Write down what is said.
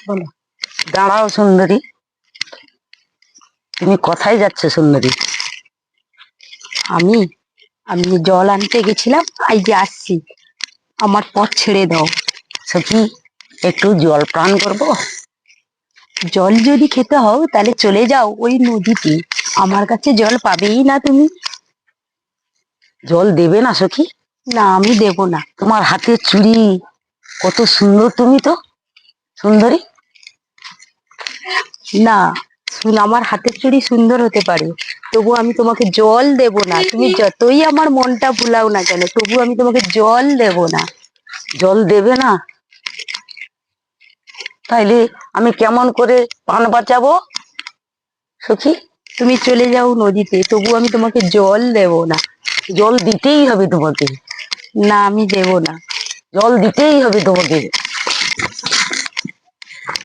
বলো। দাঁড়াও সুন্দরী, তুমি কোথায় যাচ্ছ সুন্দরী? আমি আমি জল আনতে গেছিলাম, এই যে আসছি। আমার পথ ছেড়ে দাও। সখী, একটু জল পান করবো। জল যদি খেতে হও তাহলে চলে যাও ওই নদীতে, আমার কাছে জল পাবেই না তুমি। জল দেবে না সখী? না, আমি দেব না। তোমার হাতের চুড়ি কত সুন্দর, তুমি তো সুন্দরী। না, আমার হাতের চুড়ি সুন্দর হতে পারে, তবু আমি তোমাকে জল দেব না। তুমি যতই আমার মনটা ভুলাও না কেন, তবু আমি তোমাকে জল দেব না। জল দেবে না? তাইলে আমি কেমন করে প্রাণ বাঁচাবো সখী? তুমি চলে যাও নদীতে, তবু আমি তোমাকে জল দেব না। জল দিতেই হবে তোমাকে। না, আমি দেব না। জল দিতেই হবে তোমাকে।